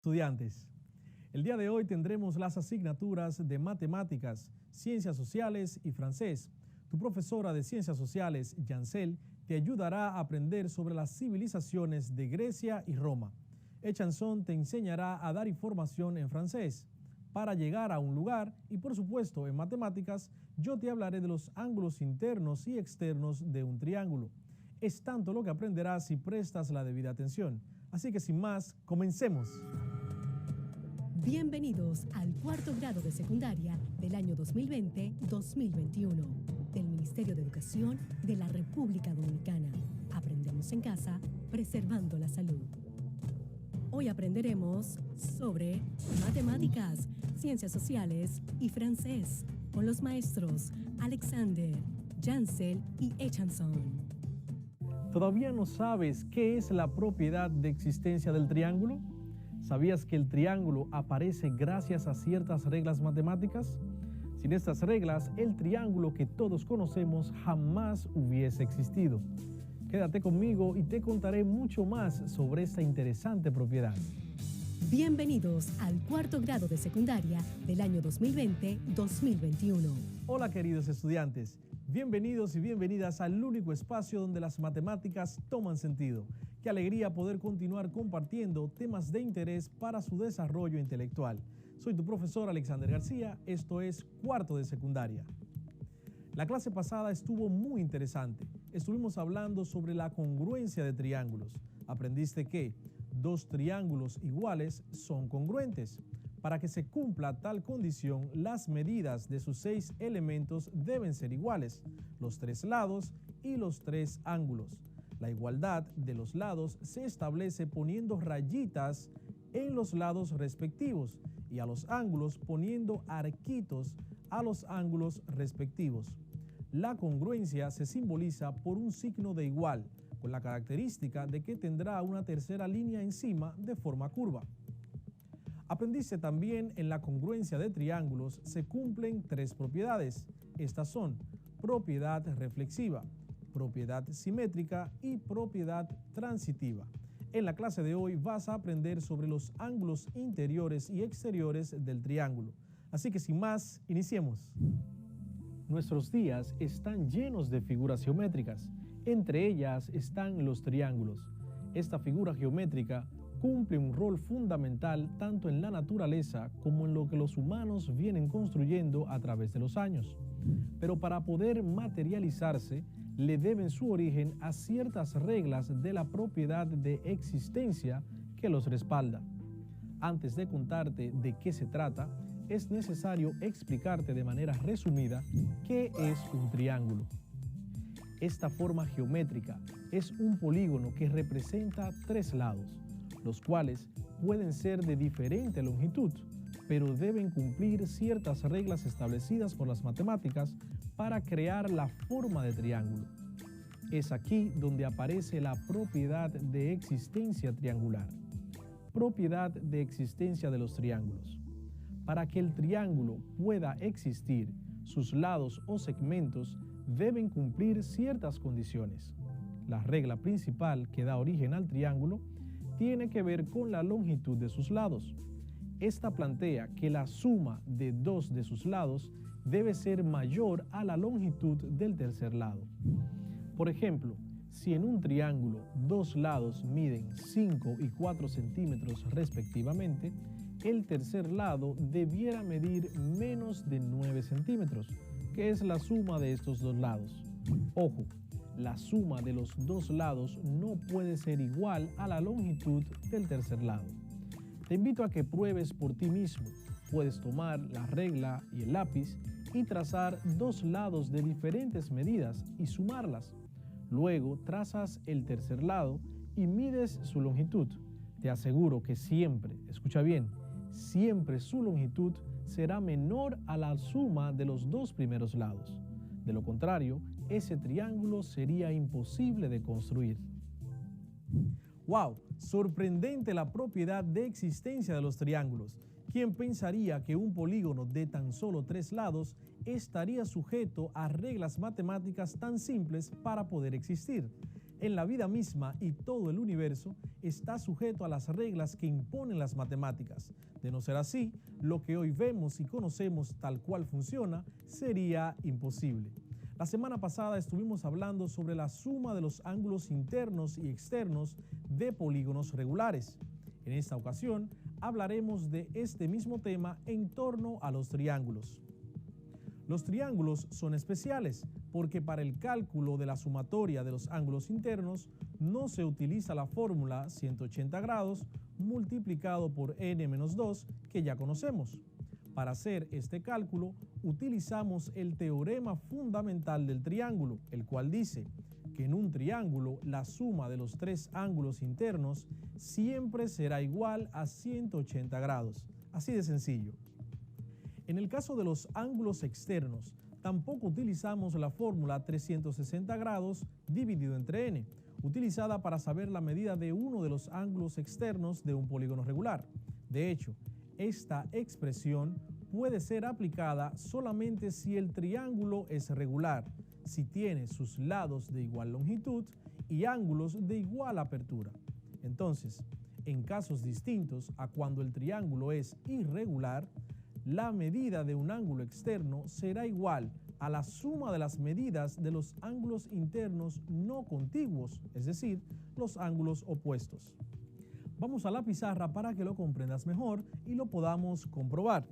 Estudiantes, el día de hoy tendremos las asignaturas de Matemáticas, Ciencias Sociales y Francés. Tu profesora de Ciencias Sociales, Yancel, te ayudará a aprender sobre las civilizaciones de Grecia y Roma. Echanson te enseñará a dar información en francés. Para llegar a un lugar y, por supuesto, en matemáticas, yo te hablaré de los ángulos internos y externos de un triángulo. Es tanto lo que aprenderás si prestas la debida atención. Así que sin más, comencemos. Bienvenidos al cuarto grado de secundaria del año 2020-2021 del Ministerio de Educación de la República Dominicana. Aprendemos en casa, preservando la salud. Hoy aprenderemos sobre matemáticas, ciencias sociales y francés con los maestros Alexander, Yancel y Echanson. ¿Todavía no sabes qué es la propiedad de existencia del triángulo? ¿Sabías que el triángulo aparece gracias a ciertas reglas matemáticas? Sin estas reglas, el triángulo que todos conocemos jamás hubiese existido. Quédate conmigo y te contaré mucho más sobre esta interesante propiedad. Bienvenidos al cuarto grado de secundaria del año 2020-2021. Hola queridos estudiantes, bienvenidos y bienvenidas al único espacio donde las matemáticas toman sentido. Qué alegría poder continuar compartiendo temas de interés para su desarrollo intelectual. Soy tu profesor Alexander García, esto es cuarto de secundaria. La clase pasada estuvo muy interesante. Estuvimos hablando sobre la congruencia de triángulos. Aprendiste que dos triángulos iguales son congruentes. Para que se cumpla tal condición, las medidas de sus 6 elementos deben ser iguales, los 3 lados y los 3 ángulos. La igualdad de los lados se establece poniendo rayitas en los lados respectivos y a los ángulos poniendo arquitos a los ángulos respectivos. La congruencia se simboliza por un signo de igual, con la característica de que tendrá una tercera línea encima de forma curva. Aprendiste también en la congruencia de triángulos se cumplen 3 propiedades. Estas son propiedad reflexiva, propiedad simétrica y propiedad transitiva. En la clase de hoy vas a aprender sobre los ángulos interiores y exteriores del triángulo. Así que sin más, iniciemos. Nuestros días están llenos de figuras geométricas. Entre ellas están los triángulos. Esta figura geométrica cumple un rol fundamental tanto en la naturaleza como en lo que los humanos vienen construyendo a través de los años. Pero para poder materializarse, le deben su origen a ciertas reglas de la propiedad de existencia que los respalda. Antes de contarte de qué se trata, es necesario explicarte de manera resumida qué es un triángulo. Esta forma geométrica es un polígono que representa 3 lados, los cuales pueden ser de diferente longitud, pero deben cumplir ciertas reglas establecidas por las matemáticas para crear la forma de triángulo. Es aquí donde aparece la propiedad de existencia triangular. Propiedad de existencia de los triángulos. Para que el triángulo pueda existir, sus lados o segmentos deben cumplir ciertas condiciones. La regla principal que da origen al triángulo tiene que ver con la longitud de sus lados. Esta plantea que la suma de 2 de sus lados debe ser mayor a la longitud del tercer lado. Por ejemplo, si en un triángulo 2 lados miden 5 y 4 centímetros respectivamente, el tercer lado debiera medir menos de 9 centímetros, que es la suma de estos 2 lados. Ojo, la suma de los 2 lados no puede ser igual a la longitud del tercer lado. Te invito a que pruebes por ti mismo. Puedes tomar la regla y el lápiz y trazar 2 lados de diferentes medidas y sumarlas. Luego trazas el tercer lado y mides su longitud. Te aseguro que siempre, escucha bien, siempre su longitud será menor a la suma de los 2 primeros lados. De lo contrario, ese triángulo sería imposible de construir. ¡Wow! Sorprendente la propiedad de existencia de los triángulos. ¿Quién pensaría que un polígono de tan solo 3 lados estaría sujeto a reglas matemáticas tan simples para poder existir? En la vida misma y todo el universo está sujeto a las reglas que imponen las matemáticas. De no ser así, lo que hoy vemos y conocemos tal cual funciona sería imposible. La semana pasada estuvimos hablando sobre la suma de los ángulos internos y externos de polígonos regulares. En esta ocasión hablaremos de este mismo tema en torno a los triángulos. Los triángulos son especiales porque para el cálculo de la sumatoria de los ángulos internos no se utiliza la fórmula 180 grados multiplicado por n-2 que ya conocemos. Para hacer este cálculo utilizamos el teorema fundamental del triángulo, el cual dice que en un triángulo la suma de los tres ángulos internos siempre será igual a 180 grados. Así de sencillo. En el caso de los ángulos externos, tampoco utilizamos la fórmula 360 grados dividido entre n, utilizada para saber la medida de uno de los ángulos externos de un polígono regular. De hecho, esta expresión puede ser aplicada solamente si el triángulo es regular, si tiene sus lados de igual longitud y ángulos de igual apertura. Entonces, en casos distintos a cuando el triángulo es irregular, la medida de un ángulo externo será igual a la suma de las medidas de los ángulos internos no contiguos, es decir, los ángulos opuestos. Vamos a la pizarra para que lo comprendas mejor y lo podamos comprobar.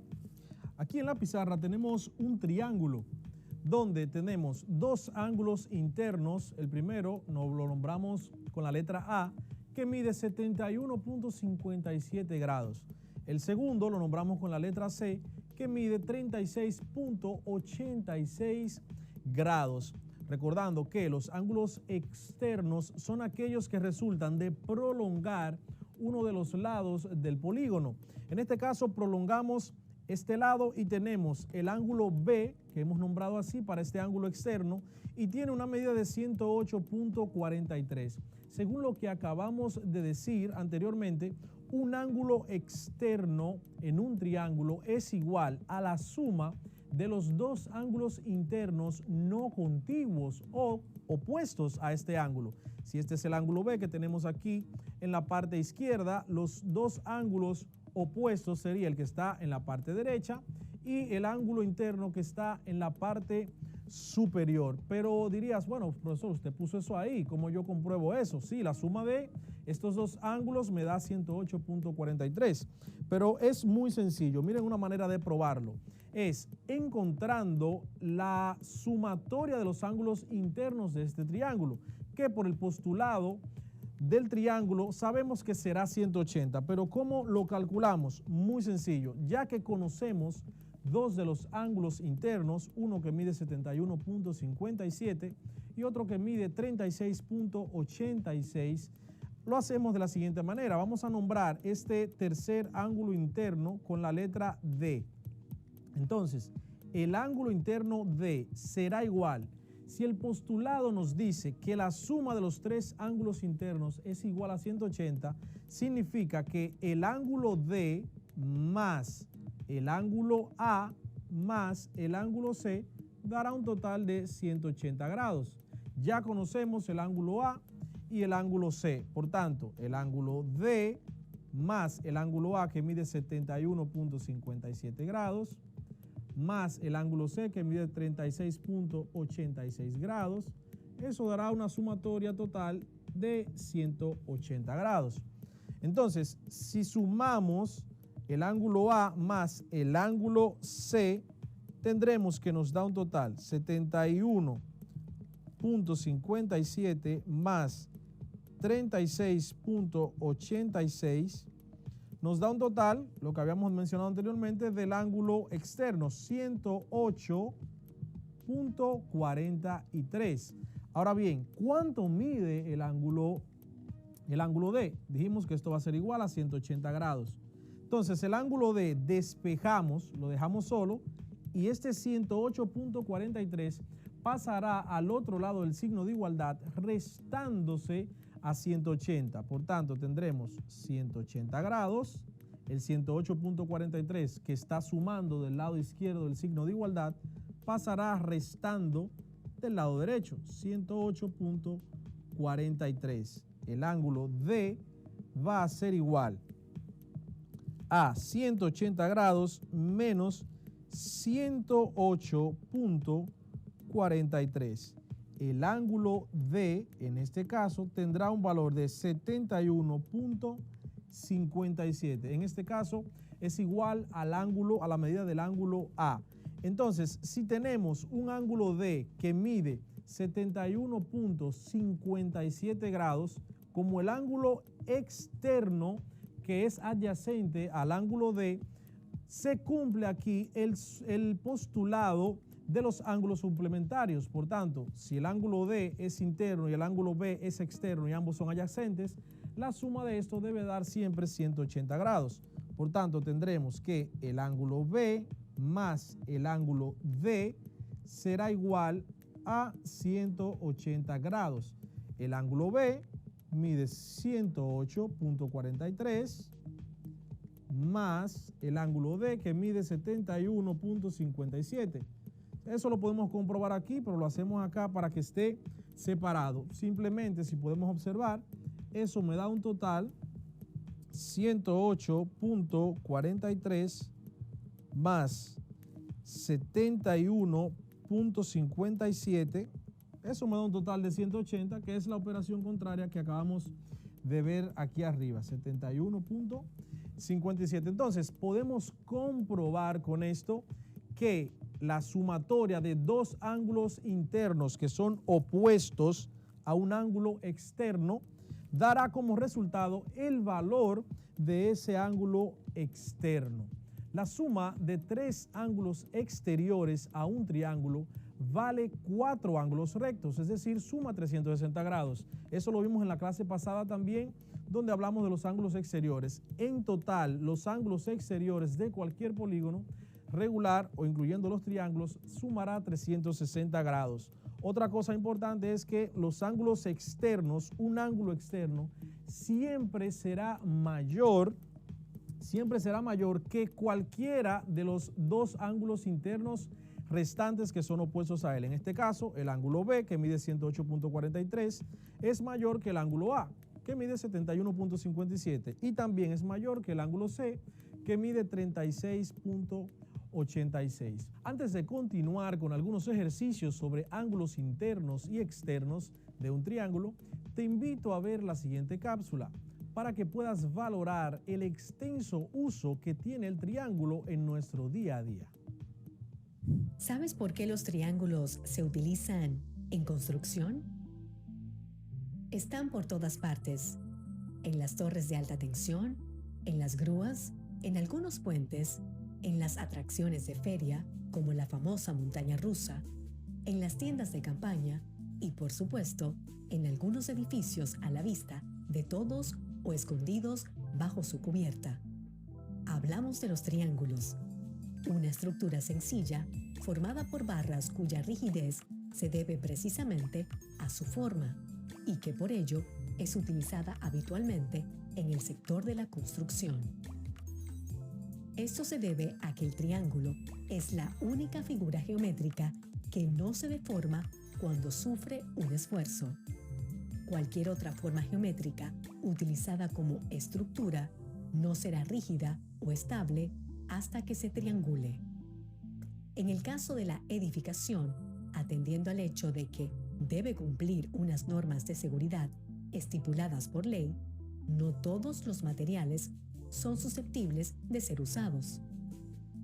Aquí en la pizarra tenemos un triángulo donde tenemos dos ángulos internos. El primero nos lo nombramos con la letra A, que mide 71.57 grados. El segundo lo nombramos con la letra C, que mide 36.86 grados. Recordando que los ángulos externos son aquellos que resultan de prolongar uno de los lados del polígono. En este caso prolongamos este lado y tenemos el ángulo B, que hemos nombrado así para este ángulo externo, y tiene una medida de 108.43. Según lo que acabamos de decir anteriormente, un ángulo externo en un triángulo es igual a la suma de los dos ángulos internos no contiguos o opuestos a este ángulo. Si este es el ángulo B que tenemos aquí en la parte izquierda, los dos ángulos opuestos sería el que está en la parte derecha y el ángulo interno que está en la parte superior. Pero dirías, bueno, profesor, usted puso eso ahí, ¿cómo yo compruebo eso? Sí, la suma de estos dos ángulos me da 108.43, pero es muy sencillo. Miren una manera de probarlo. Es encontrando la sumatoria de los ángulos internos de este triángulo, que por el postulado del triángulo sabemos que será 180, pero ¿cómo lo calculamos? Muy sencillo, ya que conocemos dos de los ángulos internos, uno que mide 71.57 y otro que mide 36.86, lo hacemos de la siguiente manera. Vamos a nombrar este tercer ángulo interno con la letra D. Entonces, el ángulo interno D será igual. Si el postulado nos dice que la suma de los tres ángulos internos es igual a 180, significa que el ángulo D más el ángulo A más el ángulo C dará un total de 180 grados. Ya conocemos el ángulo A y el ángulo C. Por tanto, el ángulo D más el ángulo A, que mide 71.57 grados, más el ángulo C, que mide 36.86 grados. Eso dará una sumatoria total de 180 grados. Entonces, si sumamos el ángulo A más el ángulo C, tendremos que nos da un total 71.57 más 36.86, nos da un total, lo que habíamos mencionado anteriormente, del ángulo externo, 108.43. Ahora bien, ¿cuánto mide el ángulo D? Dijimos que esto va a ser igual a 180 grados. Entonces, el ángulo D despejamos, lo dejamos solo, y este 108.43 pasará al otro lado del signo de igualdad, restándose a 180. Por tanto, tendremos 180 grados, el 108.43 que está sumando del lado izquierdo del signo de igualdad, pasará restando del lado derecho, 108.43. 108.43. El ángulo D va a ser igual a 180 grados menos 108.43. El ángulo D, en este caso, tendrá un valor de 71.57. En este caso, es igual al ángulo, a la medida del ángulo A. Entonces, si tenemos un ángulo D que mide 71.57 grados, como el ángulo externo, que es adyacente al ángulo D, se cumple aquí el postulado de los ángulos suplementarios. Por tanto, si el ángulo D es interno y el ángulo B es externo y ambos son adyacentes, la suma de esto debe dar siempre 180 grados. Por tanto, tendremos que el ángulo B más el ángulo D será igual a 180 grados. El ángulo B mide 108.43 más el ángulo D que mide 71.57. Eso lo podemos comprobar aquí, pero lo hacemos acá para que esté separado. Simplemente, si podemos observar, eso me da un total 108.43 más 71.57. Eso me da un total de 180, que es la operación contraria que acabamos de ver aquí arriba, 71.57. Entonces, podemos comprobar con esto que la sumatoria de dos ángulos internos que son opuestos a un ángulo externo dará como resultado el valor de ese ángulo externo. La suma de tres ángulos exteriores a un triángulo vale 4 ángulos rectos, es decir, suma 360 grados. Eso lo vimos en la clase pasada también, donde hablamos de los ángulos exteriores. En total, los ángulos exteriores de cualquier polígono regular o incluyendo los triángulos sumará 360 grados. Otra cosa importante es que los ángulos externos, un ángulo externo, siempre será mayor que cualquiera de los dos ángulos internos restantes que son opuestos a él. En este caso, el ángulo B, que mide 108.43, es mayor que el ángulo A, que mide 71.57, y también es mayor que el ángulo C, que mide 36.86. Antes de continuar con algunos ejercicios sobre ángulos internos y externos de un triángulo, te invito a ver la siguiente cápsula para que puedas valorar el extenso uso que tiene el triángulo en nuestro día a día. ¿Sabes por qué los triángulos se utilizan en construcción? Están por todas partes, en las torres de alta tensión, en las grúas, en algunos puentes, en las atracciones de feria, como la famosa montaña rusa, en las tiendas de campaña y, por supuesto, en algunos edificios a la vista de todos o escondidos bajo su cubierta. Hablamos de los triángulos, una estructura sencilla formada por barras cuya rigidez se debe precisamente a su forma y que por ello es utilizada habitualmente en el sector de la construcción. Esto se debe a que el triángulo es la única figura geométrica que no se deforma cuando sufre un esfuerzo. Cualquier otra forma geométrica utilizada como estructura no será rígida o estable hasta que se triangule. En el caso de la edificación, atendiendo al hecho de que debe cumplir unas normas de seguridad estipuladas por ley, no todos los materiales son susceptibles de ser usados.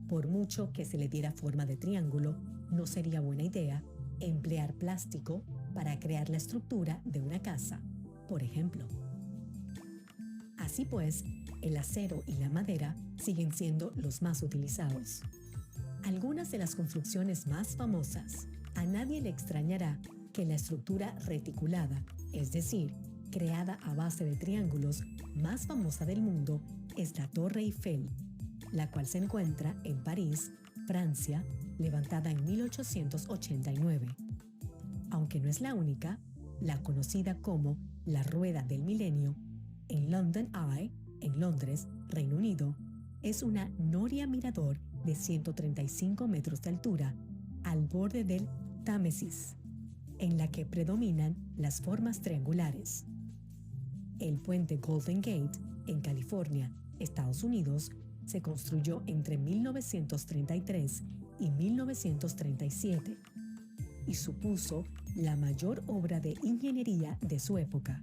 Por mucho que se le diera forma de triángulo, no sería buena idea emplear plástico para crear la estructura de una casa, por ejemplo. Así pues, el acero y la madera siguen siendo los más utilizados. Algunas de las construcciones más famosas, a nadie le extrañará que la estructura reticulada, es decir, creada a base de triángulos, más famosa del mundo es la Torre Eiffel, la cual se encuentra en París, Francia, levantada en 1889. Aunque no es la única, la conocida como la Rueda del Milenio, en London Eye, en Londres, Reino Unido, es una noria mirador de 135 metros de altura, al borde del Támesis. en la que predominan las formas triangulares. El puente Golden Gate, en California, Estados Unidos, se construyó entre 1933 y 1937 y supuso la mayor obra de ingeniería de su época.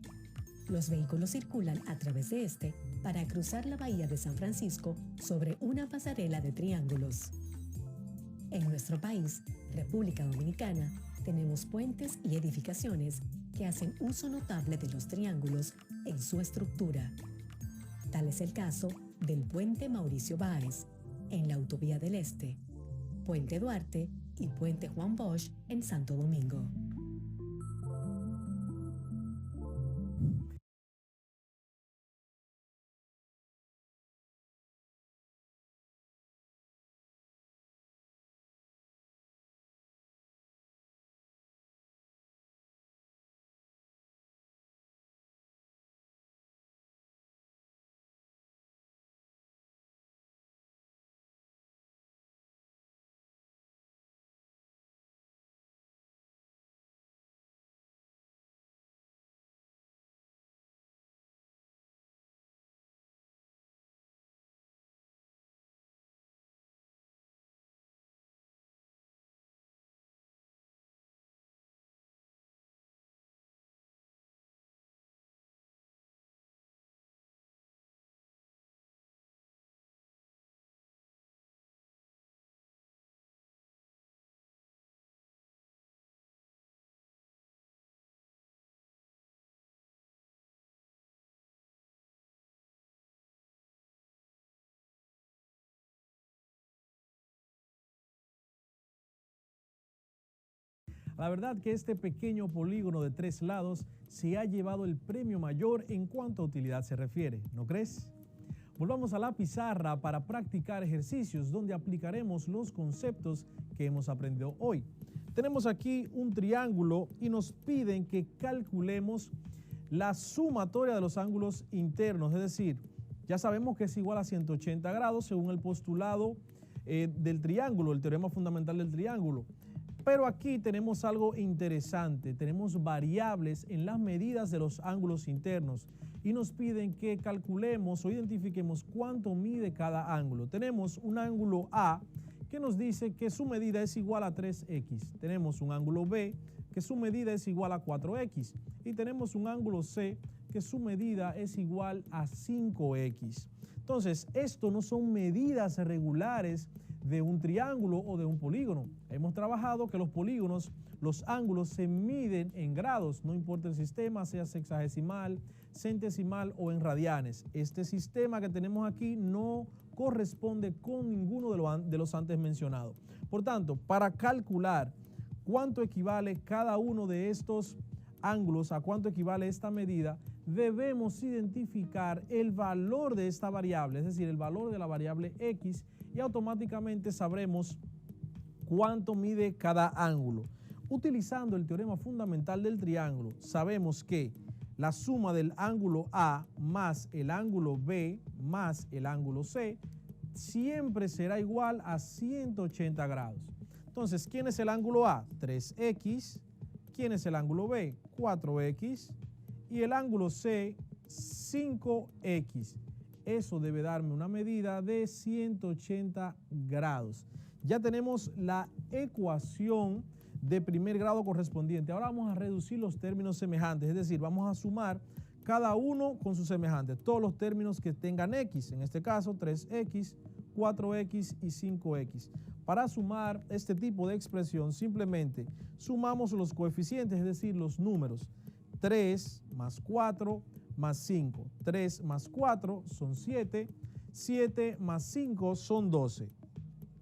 Los vehículos circulan a través de este para cruzar la bahía de San Francisco sobre una pasarela de triángulos. En nuestro país, República Dominicana, tenemos puentes y edificaciones que hacen uso notable de los triángulos en su estructura. Tal es el caso del Puente Mauricio Báez, en la Autovía del Este, Puente Duarte y Puente Juan Bosch en Santo Domingo. La verdad que este pequeño polígono de 3 lados se ha llevado el premio mayor en cuanto a utilidad se refiere, ¿no crees? Volvamos a la pizarra para practicar ejercicios donde aplicaremos los conceptos que hemos aprendido hoy. Tenemos aquí un triángulo y nos piden que calculemos la sumatoria de los ángulos internos, es decir, ya sabemos que es igual a 180 grados según el postulado del triángulo, el teorema fundamental del triángulo. Pero aquí tenemos algo interesante, tenemos variables en las medidas de los ángulos internos y nos piden que calculemos o identifiquemos cuánto mide cada ángulo. Tenemos un ángulo A que nos dice que su medida es igual a 3x. Tenemos un ángulo B que su medida es igual a 4x. Y tenemos un ángulo C que su medida es igual a 5x. Entonces, esto no son medidas regulares de un triángulo o de un polígono. Hemos trabajado que los polígonos, los ángulos se miden en grados, no importa el sistema, sea sexagesimal, centesimal o en radianes. Este sistema que tenemos aquí no corresponde con ninguno de los antes mencionados. Por tanto, para calcular cuánto equivale cada uno de estos ángulos, a cuánto equivale esta medida, debemos identificar el valor de esta variable, es decir, el valor de la variable x, y automáticamente sabremos cuánto mide cada ángulo. Utilizando el teorema fundamental del triángulo, sabemos que la suma del ángulo A más el ángulo B más el ángulo C siempre será igual a 180 grados. Entonces, ¿quién es el ángulo A? 3x. ¿Quién es el ángulo B? 4x. Y el ángulo C, 5x. Eso debe darme una medida de 180 grados. Ya tenemos la ecuación de primer grado correspondiente. Ahora vamos a reducir los términos semejantes, es decir, vamos a sumar cada uno con su semejante, todos los términos que tengan x, en este caso 3x, 4x y 5x. Para sumar este tipo de expresión simplemente sumamos los coeficientes, es decir, los números. 3 más 4 más 5. 3 más 4 son 7. 7 más 5 son 12.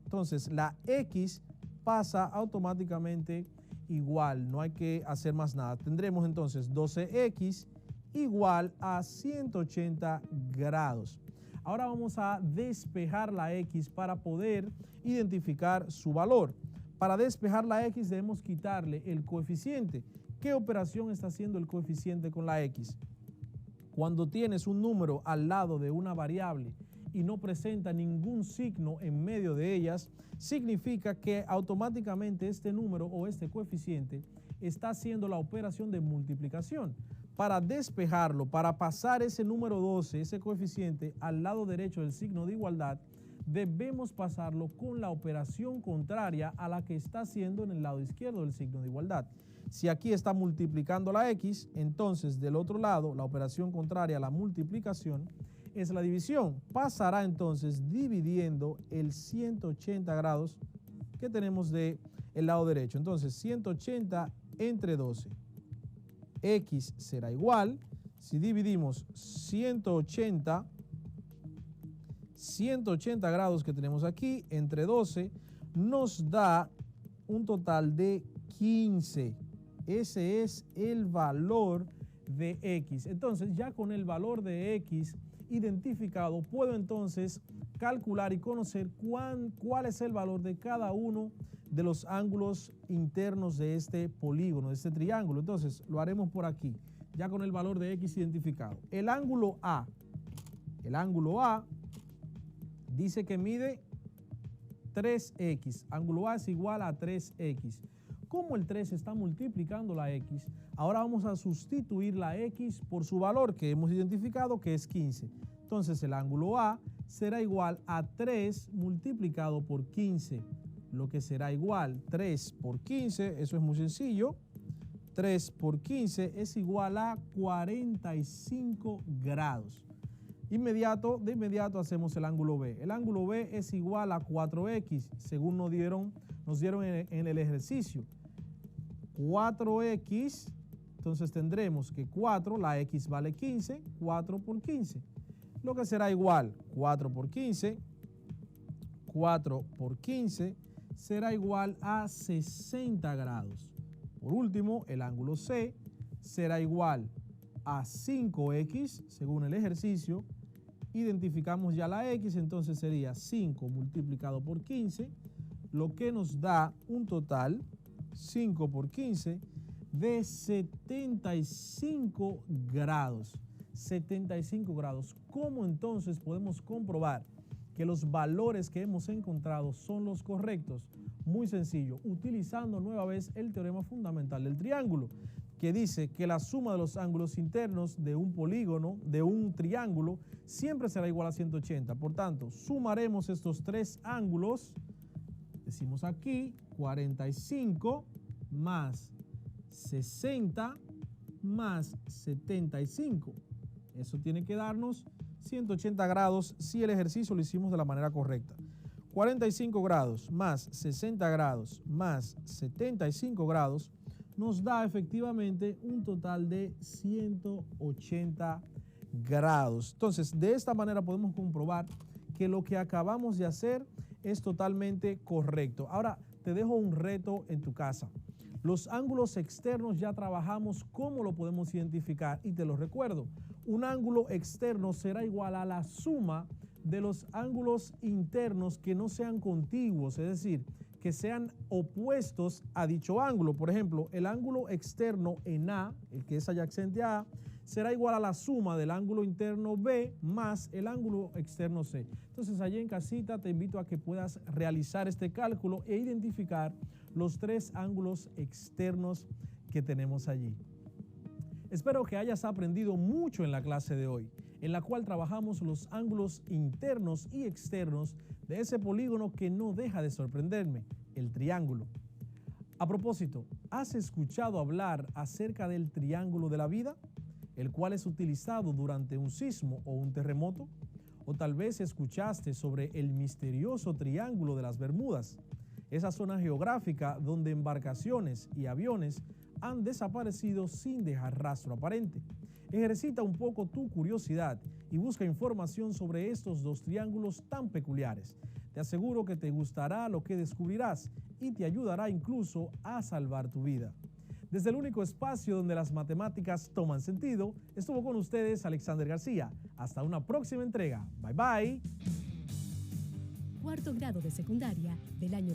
Entonces, la x pasa automáticamente igual. No hay que hacer más nada. Tendremos entonces 12x igual a 180 grados. Ahora vamos a despejar la x para poder identificar su valor. Para despejar la x debemos quitarle el coeficiente. ¿Qué operación está haciendo el coeficiente con la x? Cuando tienes un número al lado de una variable y no presenta ningún signo en medio de ellas, significa que automáticamente este número o este coeficiente está haciendo la operación de multiplicación. Para despejarlo, para pasar ese número 12, ese coeficiente, al lado derecho del signo de igualdad, debemos pasarlo con la operación contraria a la que está haciendo en el lado izquierdo del signo de igualdad. Si aquí está multiplicando la x, entonces del otro lado, la operación contraria a la multiplicación es la división. Pasará entonces dividiendo el 180 grados que tenemos del lado derecho. Entonces 180 entre 12. X será igual, si dividimos 180 grados que tenemos aquí entre 12, nos da un total de 15. Ese es el valor de X. Entonces, ya con el valor de X identificado, puedo entonces calcular y conocer cuál es el valor de cada uno de los ángulos internos de este polígono, de este triángulo. Entonces, lo haremos por aquí, ya con el valor de X identificado. El ángulo A dice que mide 3X. Ángulo A es igual a 3X. Como el 3 está multiplicando la X, ahora vamos a sustituir la X por su valor que hemos identificado, que es 15. Entonces, el ángulo A será igual a 3 multiplicado por 15. Lo que será igual 3 por 15, eso es muy sencillo, 3 por 15 es igual a 45 grados. De inmediato hacemos el ángulo B. El ángulo B es igual a 4X, según nos dieron en el ejercicio. 4X, entonces tendremos que 4, la X vale 15, 4 por 15. Lo que será igual 4 por 15 será igual a 60 grados. Por último, el ángulo C será igual a 5X, según el ejercicio. Identificamos ya la X, entonces sería 5 multiplicado por 15, lo que nos da un total, 5 por 15, de 75 grados. 75 grados. ¿Cómo entonces podemos comprobar que los valores que hemos encontrado son los correctos? Muy sencillo, utilizando nueva vez el teorema fundamental del triángulo, que dice que la suma de los ángulos internos de un polígono, de un triángulo, siempre será igual a 180. Por tanto, sumaremos estos tres ángulos, decimos aquí, 45 más 60 más 75. Eso tiene que darnos 180 grados si el ejercicio lo hicimos de la manera correcta. 45 grados más 60 grados más 75 grados nos da efectivamente un total de 180 grados. Entonces, de esta manera podemos comprobar que lo que acabamos de hacer es totalmente correcto. Ahora, te dejo un reto en tu casa. Los ángulos externos ya trabajamos cómo lo podemos identificar y te lo recuerdo. Un ángulo externo será igual a la suma de los ángulos internos que no sean contiguos, es decir, que sean opuestos a dicho ángulo. Por ejemplo, el ángulo externo en A, el que es adyacente a A, será igual a la suma del ángulo interno B más el ángulo externo C. Entonces, allí en casita te invito a que puedas realizar este cálculo e identificar los tres ángulos externos que tenemos allí. Espero que hayas aprendido mucho en la clase de hoy, en la cual trabajamos los ángulos internos y externos de ese polígono que no deja de sorprenderme, el triángulo. A propósito, ¿has escuchado hablar acerca del triángulo de la vida, el cual es utilizado durante un sismo o un terremoto? O tal vez escuchaste sobre el misterioso Triángulo de las Bermudas, esa zona geográfica donde embarcaciones y aviones han desaparecido sin dejar rastro aparente. Ejercita un poco tu curiosidad y busca información sobre estos dos triángulos tan peculiares. Te aseguro que te gustará lo que descubrirás y te ayudará incluso a salvar tu vida. Desde el único espacio donde las matemáticas toman sentido, estuvo con ustedes Alexander García. Hasta una próxima entrega. Bye bye. Cuarto grado de secundaria del año